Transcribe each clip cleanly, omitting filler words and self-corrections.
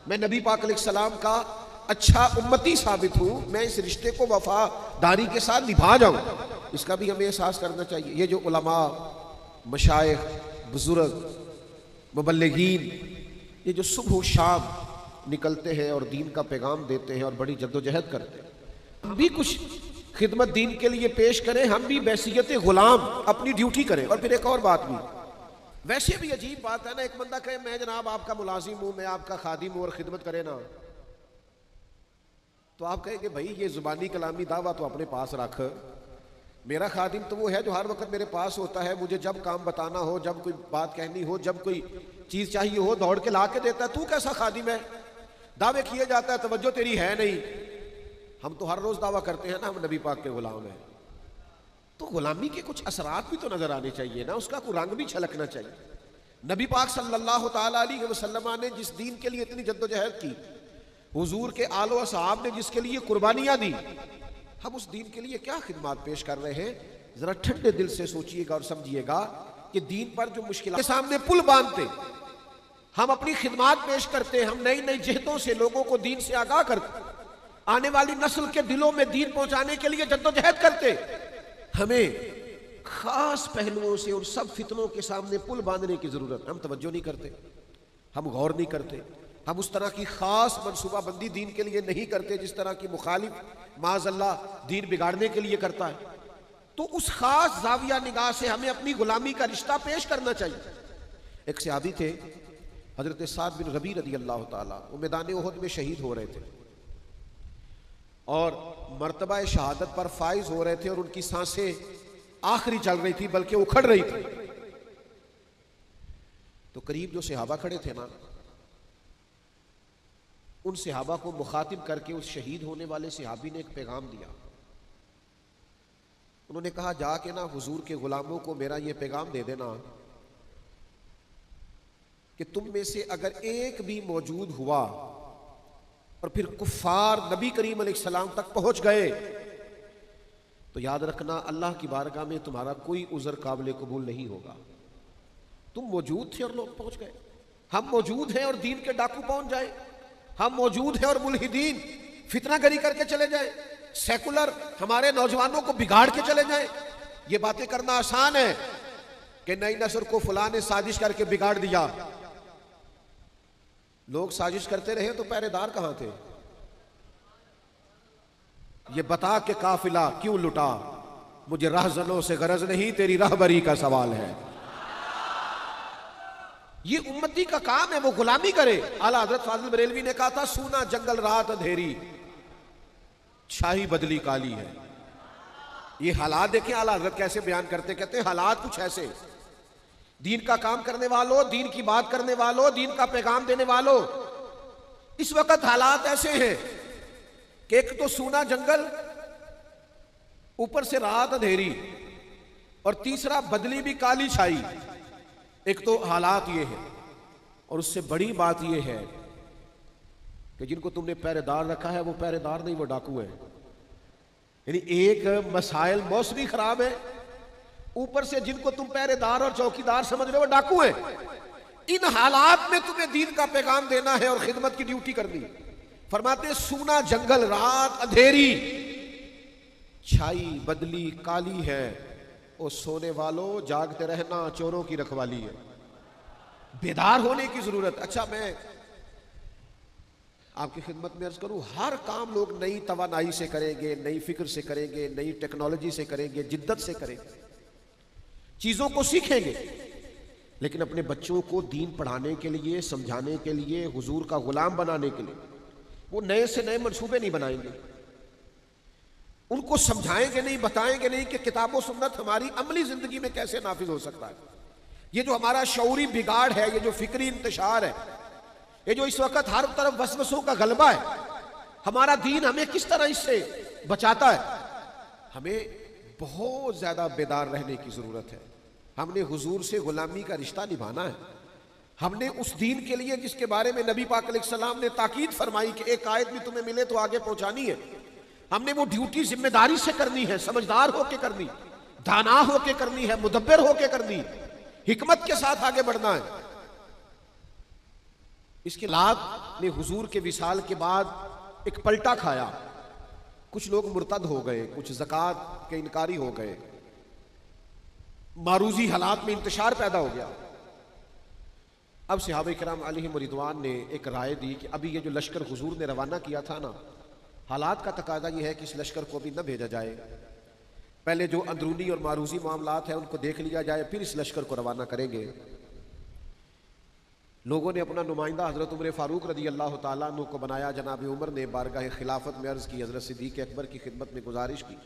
मैं नबी पाक अलैहिस्सलाम का अच्छा उम्मती साबित हूँ, मैं इस रिश्ते को वफादारी के साथ निभा जाऊँ, इसका भी हमें एहसास करना चाहिए। ये जो उलमा, मशाइख, बुजुर्ग, मुबल्लिगीन, ये जो सुबह शाम निकलते हैं और दीन का पैगाम देते हैं और बड़ी जद्दोजहद करते हैं, हम भी कुछ खिदमत दीन के लिए पेश करें, हम भी बैसियत गुलाम अपनी ड्यूटी करें। और फिर एक और बात भी, वैसे भी अजीब बात है ना, एक बंदा कहे मैं जनाब आपका मुलाजिम हूं, मैं आपका खादिम हूं और खिदमत करे ना, तो आप कहेंगे भाई ये जुबानी कलामी दावा तो अपने पास रख, मेरा खादिम तो वो है जो हर वक्त मेरे पास होता है, मुझे जब काम बताना हो, जब कोई बात कहनी हो, जब कोई चीज चाहिए हो दौड़ के ला के देता है। तू कैसा खादिम है? दावे किए जाता है, तवज्जो तेरी है नहीं। हम तो हर रोज दावा करते हैं ना हम नबी पाक के गुलाम हैं, तो गुलामी के कुछ असरात भी तो नजर आने चाहिए ना, उसका कोई रंग भी छलकना चाहिए। नबी पाक सल्लल्लाहु ताला अलैहि वसल्लम ने जिस दीन के लिए इतनी जद्दोजहद की, हुजूर के आलो असहाब ने जिसके लिए कुर्बानियां दी, हम उस दीन के लिए क्या खिदमत पेश कर रहे हैं? जरा ठंडे दिल से सोचिएगा और समझिएगा कि दीन पर जो मुश्किल के सामने पुल बांधते, हम अपनी खिदमत पेश करते, हम नई नई जिहतों से लोगों को दीन से आगाह करते, आने वाली नस्ल के दिलों में दीन पहुंचाने के लिए जद्दोजहद करते, हमें खास पहलुओं से उन सब फितनों के सामने पुल बांधने की जरूरत। हम तवज्जो नहीं करते, हम गौर नहीं करते, हम उस तरह की खास मनसूबाबंदी दीन के लिए नहीं करते जिस तरह की मुखालिफ माज़अल्लाह दीन बिगाड़ने के लिए करता है। तो उस खास जाविया निगाह से हमें अपनी गुलामी का रिश्ता पेश करना चाहिए। एक सहाबी थे हजरत साद बिन रबी रदी अल्लाह ताला, वो मैदान उहद में शहीद हो रहे थे और मर्तबा शहादत पर फाइज हो रहे थे और उनकी सांसें आखिरी चल रही थी, बल्कि उखड़ रही थी। तो करीब जो सहाबा खड़े थे ना, उन सहाबा को मुखातिब करके उस शहीद होने वाले सहाबी ने एक पैगाम दिया। उन्होंने कहा जाके ना हुजूर के गुलामों को मेरा ये पैगाम दे देना कि तुम में से अगर एक भी मौजूद हुआ और फिर कुफ्फार नबी करीम अलैहिस्सलाम तक पहुंच गए, तो याद रखना अल्लाह की बारगाह में तुम्हारा कोई उज़र काबिल कबूल नहीं होगा। तुम मौजूद थे और लोग पहुंच गए, हम मौजूद हैं और दीन के डाकू पहुंच जाए, हम मौजूद हैं और मुल्हिदीन फितनागरी करके चले जाए, सेकुलर हमारे नौजवानों को बिगाड़ के चले जाए। ये बातें करना आसान है कि नई नस्ल को फलां ने साजिश करके बिगाड़ दिया। लोग साजिश करते रहे तो पहरेदार कहां थे? ये बता के काफिला क्यों लुटा, मुझे राहजनों से गरज नहीं, तेरी राहबरी का सवाल है। ये उम्मती का काम है, वो गुलामी करे। आला हजरत फाजिल बरेलवी ने कहा था, सूना जंगल रात अंधेरी, शाही बदली काली है। ये हालात देखें आला हजरत कैसे बयान करते, कहते हैं हालात कुछ ऐसे, दीन का काम करने वालों, दीन की बात करने वालों, दीन का पैगाम देने वालों, इस वक्त हालात ऐसे हैं कि एक तो सूना जंगल, ऊपर से रात अंधेरी, और तीसरा बदली भी काली छाई। एक तो हालात ये है, और उससे बड़ी बात ये है कि जिनको तुमने पहरेदार रखा है वो पहरेदार नहीं, वो डाकू है। यानी एक मसाइल मौसमी खराब है, ऊपर से जिनको तुम पहरेदार और चौकीदार समझ रहे हो वो डाकू है। इन हालात में तुम्हें दीन का पैगाम देना है और खिदमत की ड्यूटी करनी। फरमाते सूना जंगल रात अंधेरी, छाई बदली काली है, ओ सोने वालों जागते रहना, चोरों की रखवाली है। बेदार होने की जरूरत। अच्छा, मैं आपकी खिदमत में अर्ज करूं, हर काम लोग नई तवानाई से करेंगे, नई फिक्र से करेंगे, नई टेक्नोलॉजी से करेंगे, जिद्दत से करेंगे, चीजों को सीखेंगे, लेकिन अपने बच्चों को दीन पढ़ाने के लिए, समझाने के लिए, हुजूर का गुलाम बनाने के लिए वो नए से नए मंसूबे नहीं बनाएंगे। उनको समझाएंगे नहीं, बताएंगे नहीं कि किताब और सुन्नत हमारी अमली जिंदगी में कैसे नाफिज हो सकता है। ये जो हमारा शऊरी बिगाड़ है, ये जो फिक्री इंतशार है, ये जो इस वक्त हर तरफ वसवसों का गलबा है, हमारा दीन हमें किस तरह इससे बचाता है। हमें बहुत ज्यादा बेदार रहने की जरूरत है। हमने हुजूर से गुलामी का रिश्ता निभाना है। हमने उस दीन के लिए जिसके बारे में नबी पाक अलैहिस्सलाम ने ताकीद फरमाई कि एक आयत भी तुम्हें मिले तो आगे पहुंचानी है, हमने वो ड्यूटी जिम्मेदारी से करनी है, समझदार होके करनी, दाना होके करनी है, मुदब्बिर होके करनी, हिकमत के साथ आगे बढ़ना है। इसके हालात ने हुजूर के विसाल के बाद एक पलटा खाया। कुछ लोग मुर्तद हो गए, कुछ ज़कात के इनकारी हो गए, मारूजी हालात में इंतशार पैदा हो गया। अब सहाबा किराम अलैहिम रिदवान ने एक राय दी कि अभी ये जो लश्कर हुजूर ने रवाना किया था ना, हालात का तकाजा ये है कि इस लश्कर को अभी न भेजा जाए, पहले जो अंदरूनी और मारूजी मामलात हैं उनको देख लिया जाए, फिर इस लश्कर को रवाना करेंगे। लोगों ने अपना नुमाइंदा हज़रत उमर फ़ारूक रदी अल्लाह ताला अन्हु को बनाया। जनाब उमर ने बारगाह खिलाफत में अर्ज़ की, हज़रत सिद्दीक़ अकबर की खिदमत में गुजारिश की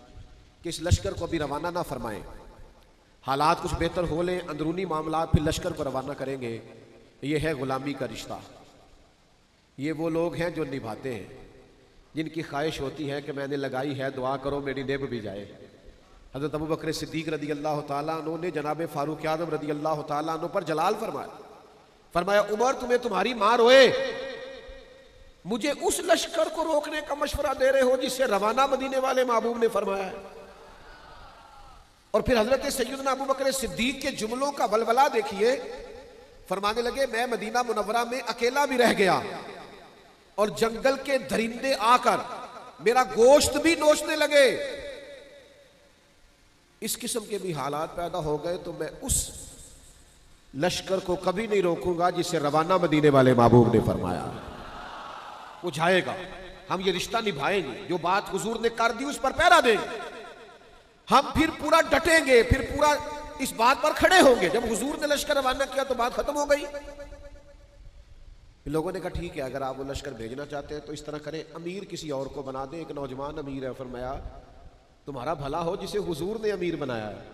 कि इस लश्कर को अभी रवाना ना फरमाएं, हालात कुछ बेहतर हो लें, अंदरूनी मामलात, फिर लश्कर को रवाना करेंगे। ये है ग़ुलामी का रिश्ता। ये वो लोग हैं जो निभाते हैं, जिनकी ख्वाहिश होती है कि मैंने लगाई है, दुआ करो मेरी निभ भी जाए। हज़रत अबू बकर सिद्दीक़ रदी अल्लाह ताला अन्हु ने जनाब फ़ारूक आज़म रदी अल्लाह ताला अन्हु पर जलाल फरमाया, उमर तुम्हें तुम्हारी माँ रोए, मुझे उस लश्कर को रोकने का मशवरा दे रहे हो जिससे रवाना मदीने वाले महबूब ने फरमाया है। और फिर हजरत सैयदना अबू बकर सिद्दीक के जुमलों का वलवला देखिए। फरमाने लगे, मैं मदीना मुनव्वरा में अकेला भी रह गया और जंगल के दरिंदे आकर मेरा गोश्त भी नोचने लगे। इस किस्म के भी हालात पैदा हो गए तो मैं उस लश्कर को कभी नहीं रोकूंगा जिससे रवाना मदीने वाले महबूब ने फरमाया। वो जाएगा, हम ये रिश्ता निभाएंगे, जो बात हुजूर ने कर दी उस पर पहरा देंगे, हम फिर पूरा डटेंगे, फिर पूरा इस बात पर खड़े होंगे। जब हुजूर ने लश्कर रवाना किया तो बात खत्म हो गई। लोगों ने कहा ठीक है, अगर आप वो लश्कर भेजना चाहते हैं तो इस तरह करें, अमीर किसी और को बना दें। एक नौजवान अमीर है, फरमाया तुम्हारा भला हो, जिसे हुजूर ने अमीर बनाया है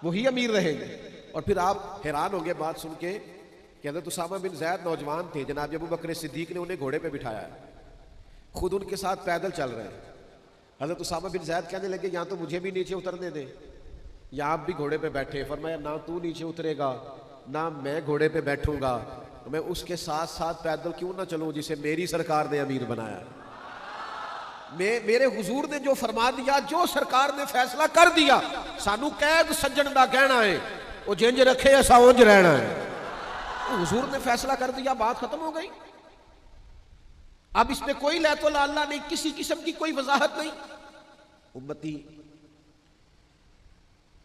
वही अमीर रहेंगे। और फिर आप हैरान होंगे बात सुन के कि हज़रत उसामा बिन ज़ैद नौजवान थे, जनाब अबू बकर सिद्दीक ने उन्हें घोड़े पे बिठाया है, खुद उनके साथ पैदल चल रहे हैं। हज़रत उसामा बिन ज़ैद कहने लगे, यहाँ तो मुझे भी नीचे उतरने दें, या आप भी घोड़े पे बैठे। फरमाया ना तू नीचे उतरेगा ना मैं घोड़े पे बैठूंगा, मैं उसके साथ साथ पैदल क्यों ना चलूं जिसे मेरी सरकार ने अमीर बनाया। मेरे हुजूर ने जो फरमा दिया, जो सरकार ने फैसला कर दिया, सानू कैद सज्जन दा कहना है, वो जिंज रखे ऐसा उंज रहना है। हुजूर ने फैसला कर दिया, बात खत्म हो गई। अब इसमें कोई लैतो लाला नहीं, किसी किस्म की कोई वजाहत नहीं। उम्मती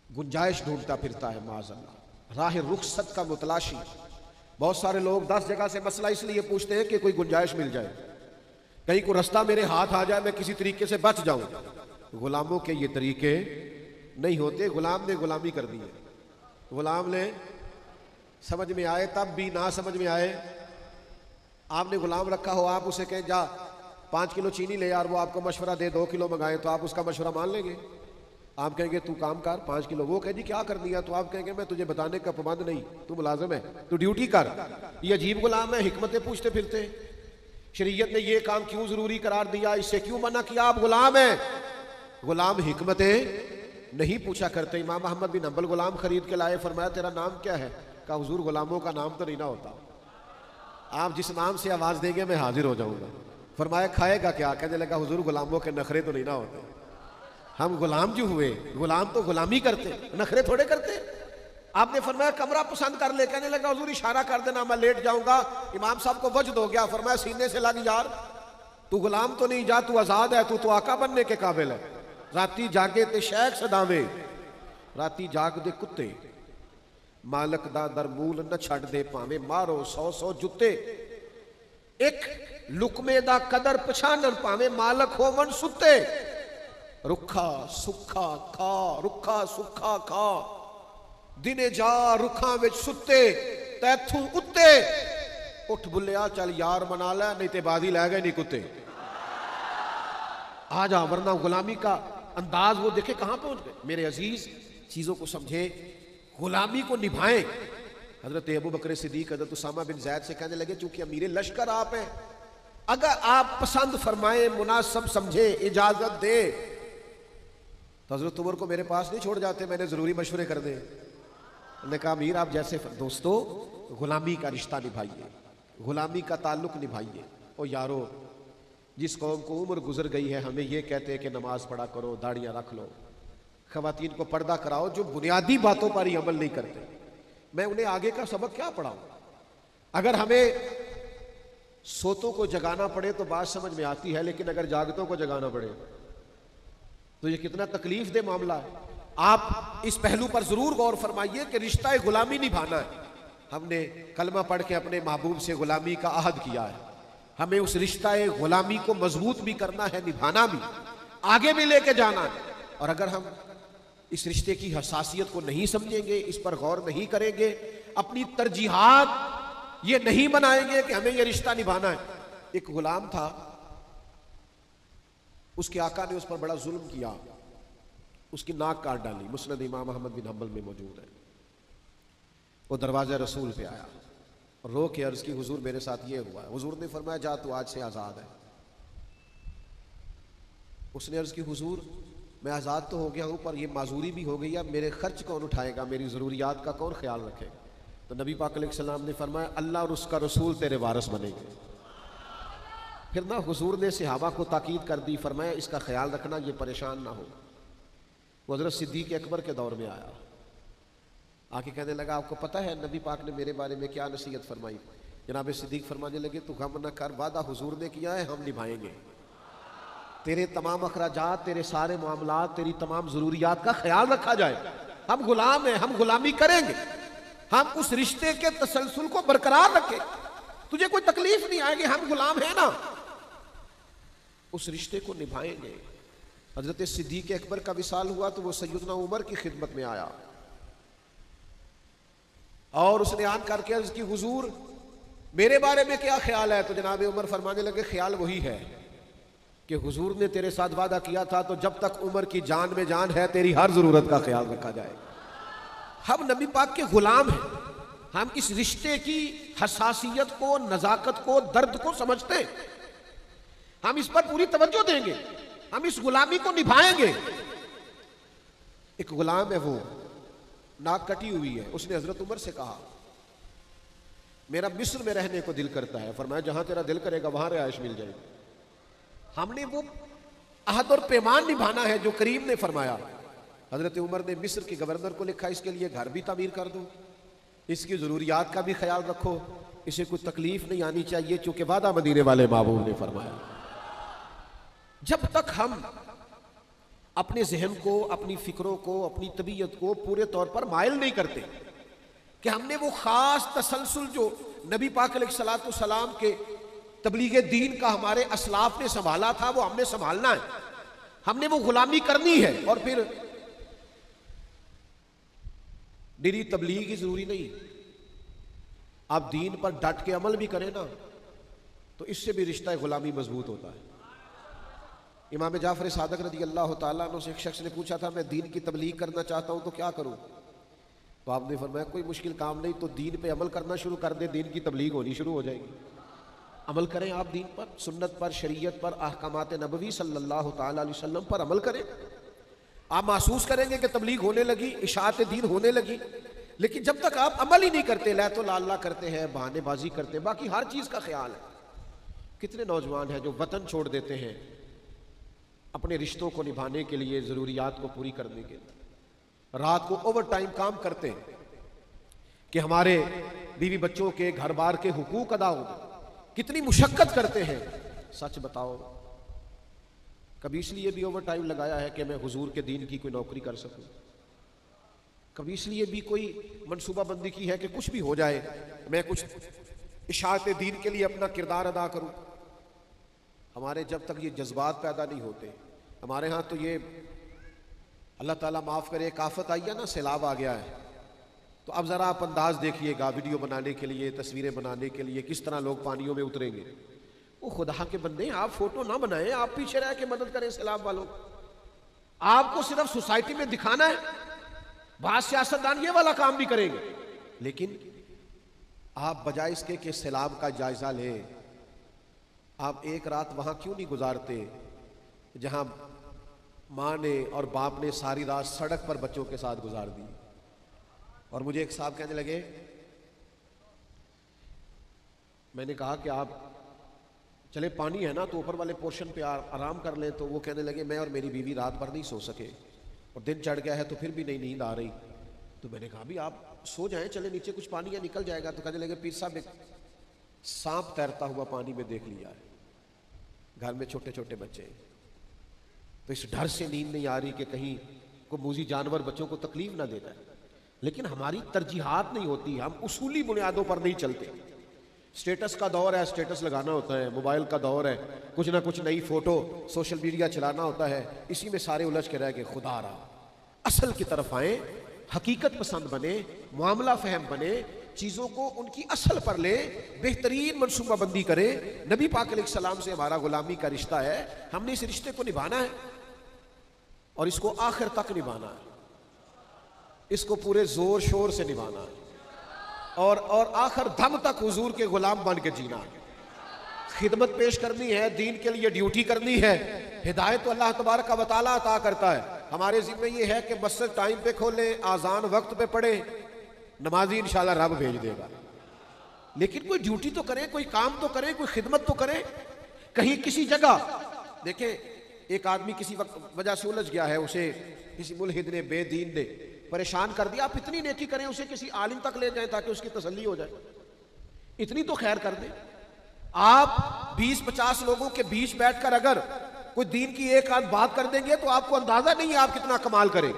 गुंजाइश ढूंढता फिरता है, माज़अल्लाह राह रुखसत का मुतलाशी। बहुत सारे लोग 10 जगह से मसला इसलिए पूछते हैं कि कोई गुंजाइश मिल जाए, कहीं को रास्ता मेरे हाथ आ जाए, मैं किसी तरीके से बच जाऊं। गुलामों के ये तरीके नहीं होते। गुलाम ने गुलामी कर दी है, गुलाम ने समझ में आए तब भी, ना समझ में आए। आपने गुलाम रखा हो, आप उसे कहें जा 5 किलो चीनी ले यार, वो आपको मशवरा दे 2 किलो मंगाए, तो आप उसका मशवरा मान लेंगे? आप कहेंगे तू काम कर 5 किलो, वो कहे जी क्या कर दिया, तो आप कहेंगे मैं तुझे बताने का पाबंद नहीं, तू मुलाजिम है, तू ड्यूटी कर। ये अजीब गुलाम है, हिकमतें पूछते फिरते। शरीयत ने ये काम क्यों जरूरी करार दिया, इससे क्यों मना किया? आप गुलाम हैं। गुलाम हिकमतें नहीं पूछा करते। इमाम अहमद बिन हंबल गुलाम खरीद के लाए, फरमाया तेरा नाम क्या है? कहा हुजूर गुलामों का नाम तो नहीं ना होता, आप जिस नाम से आवाज देंगे मैं हाजिर हो जाऊंगा। फरमाया खाएगा क्या? कहने लगा हुजूर गुलामों के नखरे तो नहीं ना होते, हम गुलाम जो हुए, गुलाम तो गुलामी करते, नखरे थोड़े करते। आपने फरमाया कमरा पसंद कर ले, कहने लगा हुजूर इशारा कर देना मैं लेट जाऊंगा। इमाम साहब को वजद हो गया, फरमाया सीने से लग यार, तू गुलाम तो नहीं, जा तू आजाद है, तू तो आका बनने के काबिल है। राती जागे ते शेख सदावे, राती जाग दे कुत्ते, मालक दा दरमूल न छड़ दे, भावे मारो 100 जुत्ते। एक लुकमे दा कदर पछाणन, भावे मालक होवन सुते। रुखा सुखा खा, रुखा सुखा खा, दिने जा रुखा विच सुते, तैथू उत्ते। उठ बुलिया चल यार मना लै, नहीं ते बाजी लै गए नहीं कुत्ते। आ जा, वरना गुलामी का अंदाज वो देखे कहां पहुंच गए। मेरे अजीज चीजों को समझे, गुलामी को निभाएं। हजरत अबू बकर सिद्दीक हजरत उसामा बिन ज़ैद से कहने लगे, चूंकि अमीर लश्कर आप हैं, अगर आप पसंद फरमाए, मुनासिब समझे, इजाजत दे, तो हजरत उमर को मेरे पास नहीं छोड़ जाते, मैंने जरूरी मशवरे कर दे। उन्होंने कहा अमीर आप जैसे दोस्तों, गुलामी का रिश्ता निभाइए, गुलामी का ताल्लुक निभाइए। ओ यारो, जिस कौम को उम्र गुजर गई है, हमें ये कहते हैं कि नमाज पढ़ा करो, दाढ़ियाँ रख लो, खवातीन को पर्दा कराओ, जो बुनियादी बातों पर ही अमल नहीं करते, मैं उन्हें आगे का सबक क्या पढ़ाऊं? अगर हमें सोतों को जगाना पड़े तो बात समझ में आती है, लेकिन अगर जागतों को जगाना पड़े तो ये कितना तकलीफ दे मामला है। आप इस पहलू पर जरूर गौर फरमाइए कि रिश्ता गुलामी निभाना है। हमने कलमा पढ़ के अपने महबूब से गुलामी का अहद किया है, हमें उस रिश्ता गुलामी को मजबूत भी करना है, निभाना भी, आगे भी लेके जाना है। और अगर हम इस रिश्ते की हसासियत को नहीं समझेंगे, इस पर गौर नहीं करेंगे, अपनी तरजीहात ये नहीं बनाएंगे कि हमें ये रिश्ता निभाना है। एक गुलाम था, उसके आका ने उस पर बड़ा जुल्म किया, उसकी नाक काट डाली। मुस्नद इमाम अहमद बिन हंबल में मौजूद है। वो दरवाजा रसूल पे आया, रो के अर्ज की, हुजूर मेरे साथ ये हुआ है। हुजूर ने फरमाया जा तू आज से आज़ाद है। उसने अर्ज की, हुजूर मैं आज़ाद तो हो गया हूँ, पर ये माजूरी भी हो गई, अब मेरे खर्च कौन उठाएगा, मेरी ज़रूरियात का कौन ख्याल रखेगा? तो नबी पाक अलैहिस्सलाम ने फरमाया अल्लाह और उसका रसूल तेरे वारिस बनेंगे। फिर ना हुजूर ने सहाबा को ताकीद कर दी, फरमाया इसका ख्याल रखना, ये परेशान ना हो। वो हज़रत सिद्दीक़ अकबर के दौर में आया, आके कहने लगा आपको पता है नबी पाक ने मेरे बारे में क्या नसीहत फरमाई? जनाब सिद्दीक़ फरमाने लगे तू गम न कर, वादा हुजूर ने किया है, हम निभाएंगे। तेरे तमाम अखराजात, तेरे सारे मामलात, तेरी तमाम ज़रूरियात का ख्याल रखा जाए। हम गुलाम हैं, हम गुलामी करेंगे, हम उस रिश्ते के तसलसल को बरकरार रखें, तुझे कोई तकलीफ नहीं आएगी, हम गुलाम हैं ना, उस रिश्ते को निभाएंगे। हजरत सिद्दीक़ अकबर का विसाल हुआ तो वो सैयदना उमर की खिदमत में आया और उसने आन करके अर्ज की, हुजूर मेरे बारे में क्या ख्याल है? तो जनाब उमर फरमाने लगे ख्याल वही है कि हुजूर ने तेरे साथ वादा किया था, तो जब तक उमर की जान में जान है तेरी हर जरूरत का ख्याल रखा जाए। हम नबी पाक के गुलाम हैं, हम इस रिश्ते की हसासियत को, नजाकत को, दर्द को समझते हैं, हम इस पर पूरी तवज्जो देंगे, हम इस गुलामी को निभाएंगे। एक गुलाम है, वो नाक कटी हुई है, उसने हजरत उमर से कहा मेरा मिस्र में रहने को दिल करता है। फरमाया जहां तेरा दिल करेगा वहां रिहाइश मिल जाएगी। हमने वो अहद और पैमान निभाना है जो करीम ने फरमाया। हजरत उमर ने मिस्र के गवर्नर को लिखा, इसके लिए घर भी तामीर कर दो, इसकी जरूरियात का भी ख्याल रखो, इसे कोई तकलीफ नहीं आनी चाहिए, चूंकि वादा मदीने वाले महबूब ने फरमाया। जब तक हम अपने जहन को, अपनी फिक्रों को, अपनी तबीयत को पूरे तौर पर मायल नहीं करते कि हमने वो खास तसलसल जो नबी पाक अलैहिस्सलाम के तबलीग दीन का हमारे असलाफ ने संभाला था, वो हमने संभालना है, हमने वो गुलामी करनी है। और फिर निरी तबलीग ही जरूरी नहीं, आप दीन पर डट के अमल भी करें ना, तो इससे भी रिश्ता गुलामी मजबूत होता है। इमाम जाफर सादक रज़ी अल्लाह ताला अन्हु से एक शख्स ने पूछा था मैं दीन की तबलीग करना चाहता हूं तो क्या करूं? तो आपने फरमाया कोई मुश्किल काम नहीं, तो दीन पे अमल करना शुरू कर दे, दीन की तबलीग होनी शुरू हो जाएगी। अमल करें आप दीन पर, सुन्नत पर, शरीयत पर, अहकामात नबवी सल्लल्लाहु ताला अलैहि वसल्लम पर अमल करें। आप महसूस करेंगे कि तबलीग होने लगी, इशाअत दीन होने लगी। लेकिन जब तक आप अमल ही नहीं करते, ला तो लाला करते हैं, बहानेबाजी करते हैं, बाकी हर चीज़ का ख्याल है। कितने नौजवान हैं जो वतन छोड़ देते हैं अपने रिश्तों को निभाने के लिए, ज़रूरियात को पूरी करने के लिए, रात को ओवर टाइम काम करते हैं कि हमारे बीवी बच्चों के, घर बार के हुकूक अदा हो। कितनी मुशक्कत करते हैं, सच बताओ कभी इसलिए भी ओवर टाइम लगाया है कि मैं हुजूर के दीन की कोई नौकरी कर सकूं? कभी इसलिए भी कोई मनसूबाबंदी की है कि कुछ भी हो जाए मैं कुछ इशाअत दीन के लिए अपना किरदार अदा करूं? हमारे जब तक ये जज्बात पैदा नहीं होते, हमारे यहाँ तो ये अल्लाह ताला माफ़ करे एक आफत आई है ना, सैलाब आ गया है, तो अब ज़रा आप अंदाज देखिएगा वीडियो बनाने के लिए, तस्वीरें बनाने के लिए किस तरह लोग पानियों में उतरेंगे। वो खुदा के बंदे, आप फोटो ना बनाएं, आप पीछे रह के मदद करें सैलाब वालों। आपको सिर्फ सोसाइटी में दिखाना है, बाद सियासतदान ये वाला काम भी करेंगे, लेकिन आप बजाय इसके कि सैलाब का जायजा लें, आप एक रात वहां क्यों नहीं गुजारते जहां माँ ने और बाप ने सारी रात सड़क पर बच्चों के साथ गुजार दी। और मुझे एक साहब कहने लगे, मैंने कहा कि आप चले पानी है ना तो ऊपर वाले पोर्शन पे आराम कर लें, तो वो कहने लगे मैं और मेरी बीवी रात भर नहीं सो सके और दिन चढ़ गया है तो फिर भी नहीं नींद आ रही। तो मैंने कहा भी आप सो जाएं, चले नीचे कुछ पानी है निकल जाएगा। तो कहने लगे पीर साहब सांप तैरता हुआ पानी में देख लिया है, घर में छोटे छोटे बच्चे, तो इस डर से नींद नहीं आ रही कि कहीं को मूजी जानवर बच्चों को तकलीफ ना दे जाए। लेकिन हमारी तरजीहात नहीं होती, हम उसूली बुनियादों पर नहीं चलते। स्टेटस का दौर है, स्टेटस लगाना होता है, मोबाइल का दौर है, कुछ ना कुछ नई फोटो सोशल मीडिया चलाना होता है, इसी में सारे उलझ के रह गए। खुदा रहा असल की तरफ आए, हकीकत पसंद बने, मामला फहम बने, चीज़ों को उनकी असल पर ले, बेहतरीन मनसूबा बंदी करे। नबी पाक अलैहिस्सलाम से हमारा गुलामी का रिश्ता है, हमने इस रिश्ते को निभाना है और इसको आखिर तक निभाना है, इसको पूरे जोर शोर से निभाना है और आखिर दम तक हुजूर के गुलाम बन के जीना है। खिदमत पेश करनी है, दीन के लिए ड्यूटी करनी है। हिदायत तो अल्लाह तबारक व तआला अता करता है, हमारे जिम्मे ये है कि मस्जिद टाइम पे खोलें, आजान वक्त पे पढ़ें, नमाजी इंशाल्लाह रब भेज देगा। लेकिन कोई ड्यूटी तो करें, कोई काम तो करें, कोई खिदमत तो करें। कहीं किसी जगह देखें, एक आदमी किसी वजह से उलझ गया है, उसे किसी मुल्हिद ने, बेदीन ने परेशान कर दिया, आप इतनी नेकी करें, उसे किसी आलिम तक ले जाएं ताकि उसकी तसल्ली हो जाए, इतनी तो खैर कर दें। आप 20-50 लोगों के बीच बैठकर अगर कोई दीन की एक आध बात कर देंगे तो आपको अंदाजा नहीं है आप कितना कमाल करें।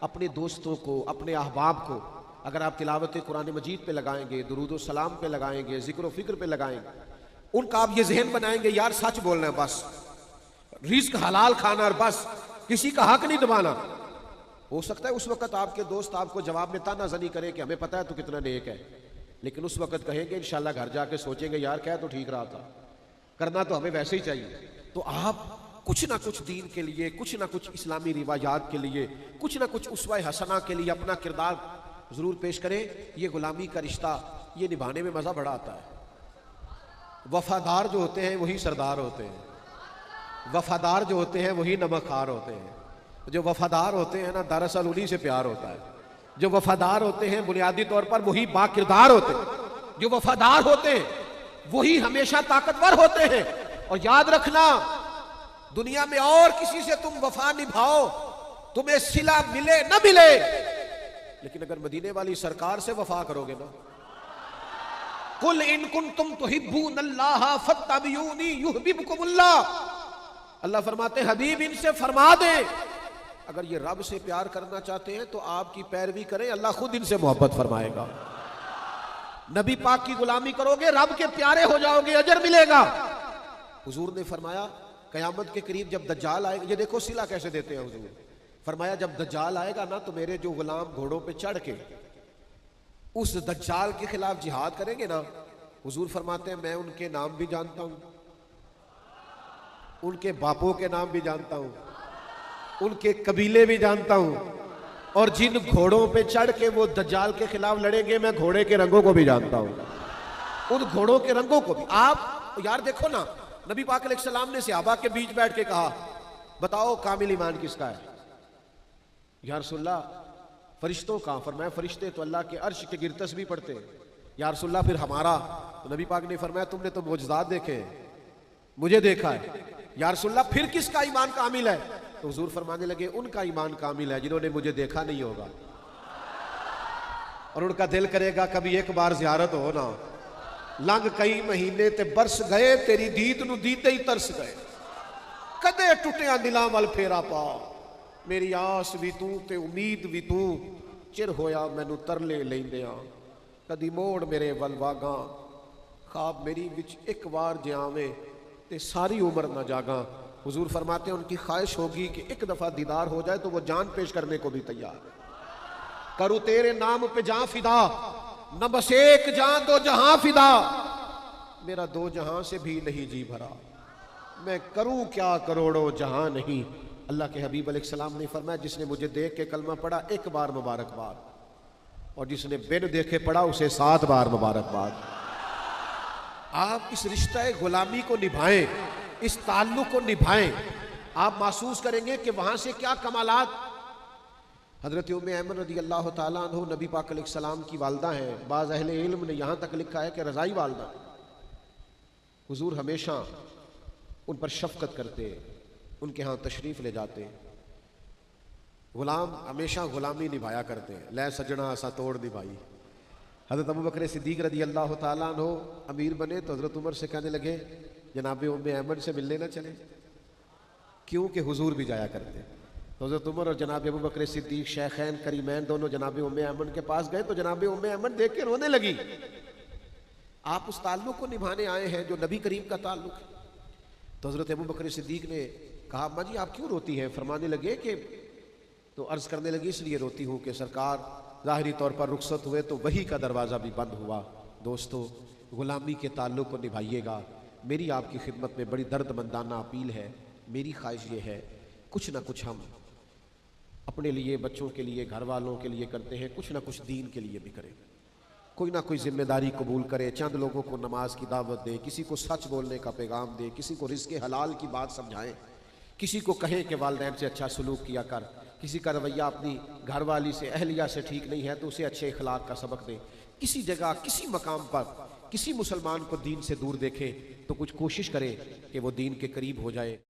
अपने दोस्तों को, अपने अहबाब को अगर आप तिलावत कुरान मजीद पे लगाएंगे, दुरूद और सलाम पे लगाएंगे, जिक्र और फिक्र पे लगाएंगे, उनका आप ये जहन बनाएंगे यार सच बोलना है, बस रिस्क हलाल खाना और बस किसी का हक नहीं दबाना। हो सकता है उस वक्त आपके दोस्त आपको जवाब में तानाजनी करें कि हमें पता है तू कितना नेक है, लेकिन उस वक्त कहेंगे इंशाल्लाह घर जाके सोचेंगे यार क्या तो ठीक रहा था, करना तो हमें वैसे ही चाहिए। तो आप कुछ ना कुछ दीन के लिए, कुछ ना कुछ इस्लामी रिवायात के लिए, कुछ ना कुछ उसवा हसना के लिए अपना किरदार जरूर पेश करें। ये गुलामी का रिश्ता, ये निभाने में मजा बड़ा आता है। वफादार जो होते हैं वही सरदार होते हैं, वफादार जो होते हैं वही नमकखार होते हैं। जो वफादार होते हैं ना, दरअसल उन्हीं से प्यार होता है। जो वफादार होते हैं बुनियादी तौर पर वही बाकिरदार होते हैं। जो वफादार होते हैं वही हमेशा ताकतवर होते हैं। और याद रखना, दुनिया में और किसी से तुम वफा निभाओ, तुम्हें सिला मिले न मिले, लेकिन अगर मदीने वाली सरकार से वफा करोगे ना, कुल इन कुंतुम तुहिब्बूनल्लाह फत्तबिऊनी युहब्बुकुमुल्लाह, अल्लाह फरमाते हबीब इनसे फरमा दे अगर ये रब से प्यार करना चाहते हैं तो आपकी पैरवी करें, अल्लाह खुद इनसे मोहब्बत फरमाएगा। नबी पाक की गुलामी करोगे, रब के प्यारे हो जाओगे, अजर मिलेगा। हुजूर ने फरमाया कयामत के करीब जब दज्जाल आएगा, ये देखो सिला कैसे देते हैं हुजूर, फरमाया जब दज्जाल आएगा ना तो मेरे जो गुलाम घोड़ों पे चढ़ के उस दज्जाल के खिलाफ जिहाद करेंगे ना, हुजूर फरमाते हैं मैं उनके नाम भी जानता हूं, उनके बापों के नाम भी जानता हूं, उनके कबीले भी जानता हूं, और जिन घोड़ों पे चढ़ के वो दज्जाल के खिलाफ लड़ेंगे मैं घोड़े के रंगों को भी जानता हूं, उन घोड़ों के रंगों को भी। आप यार देखो ना, नबी पाक अलैहिस्सलाम ने सहाबा के बीच बैठ के कहा बताओ कामिल ईमान किसका है? या रसूलल्लाह फरिश्तों का। फरमाया फरिश्ते तो अल्लाह के अर्श के गिर तस्बीह पढ़ते हैं। या रसूलल्लाह फिर हमारा? तो नबी पाक ने फरमाया तुमने तो मोजज़ात देखे हैं, मुझे देखा है। या रसूलल्लाह फिर किसका ईमान कामिल है? तो हुजूर फरमाने लगे उनका ईमान कामिल है जिन्होंने मुझे देखा नहीं होगा और उनका दिल करेगा कभी एक बार ज़ियारत हो ना। लंघ कई महीने ते बरस गए, तेरी दीद नूं दीते ही तरस गए, कदे टुटिया दिलां वल फेरा पा, मेरी आस भी तू ते उम्मीद भी तू, चिर होया मैनू तरले लैंदियां, कदी मोड़ मेरे वल वागा, ख्वाब मेरी विच एक बार जियावे ते सारी उम्र ना जागा। हुजूर फरमाते हैं उनकी ख्वाहिश होगी कि एक दफा दीदार हो जाए तो वो जान पेश करने को भी तैयार है। करूं तेरे नाम पे जान फिदा, न बस एक जान दो जहां फिदा, मेरा दो जहां से भी नहीं जी भरा, मैं करूं क्या करोड़ों जहां नहीं। अल्लाह के हबीब अलैहिस्सलाम ने फरमाया जिसने मुझे देख के कलमा पढ़ा एक बार मुबारकबाद, और जिसने बिन देखे पढ़ा उसे 7 बार मुबारकबाद। आप इस रिश्ते गुलामी को निभाएं, इस ताल्लुक को निभाएं, आप महसूस करेंगे कि वहां से क्या कमालात। हजरत उम्मे ऐमन रज़ी अल्लाह ताला अन्हा नबी पाक अलैहिस्सलाम की वालदा हैं। बाज़ अहले इल्म ने यहाँ तक लिखा है कि रज़ाई वालदा। हुजूर हमेशा उन पर शफकत करते, उनके यहाँ तशरीफ़ ले जाते, गुलाम हमेशा गुलामी निभाया करते हैं। लै सजना असा तोड़ निभाई, हज़रत अबू बकर सिद्दीक़ रज़ी अल्लाह ताला अन्हो अमीर बने तो हज़रत उमर से कहने लगे जनाब उम्मे अहमद से मिलने ना चले, क्योंकि हुजूर भी जाया करते। तो हज़रत उमर और जनाब अबू बकर सिद्दीक़ शेखैन करीमैन दोनों जनाब उम्मे अहमद के पास गए तो जनाब उम्मे अहमद देख के रोने लगी। आप उस ताल्लुक़ को निभाने आए हैं जो नबी करीम का ताल्लुक़ है। तो हज़रत अबू बकर सिद्दीक़ ने कहा अम्मा जी आप क्यों रोती हैं? फरमाने लगे कि तो अर्ज़ करने लगी इसलिए रोती हूँ कि सरकार ज़ाहिरी तौर पर रुखसत हुए तो वही का दरवाज़ा भी बंद हुआ। दोस्तों, ग़ुलामी के ताल्लुक़ को निभाइएगा। मेरी आपकी खिदमत में बड़ी दर्दमंदाना अपील है। मेरी ख्वाहिश ये है कुछ ना कुछ हम अपने लिए, बच्चों के लिए, घर वालों के लिए करते हैं, कुछ ना कुछ दीन के लिए भी करें। कोई ना कोई जिम्मेदारी कबूल करे, चंद लोगों को नमाज की दावत दे, किसी को सच बोलने का पैगाम दे, किसी को रिज़्क़े हलाल की बात समझाएं, किसी को कहें कि वालिदैन से अच्छा सलूक किया कर, किसी का रवैया अपनी घरवाली से, अहलिया से ठीक नहीं है तो उसे अच्छे अखलाक का सबक दें। किसी जगह, किसी मकाम पर किसी मुसलमान को दीन से दूर देखें तो कुछ कोशिश करें कि वो दीन के करीब हो जाए।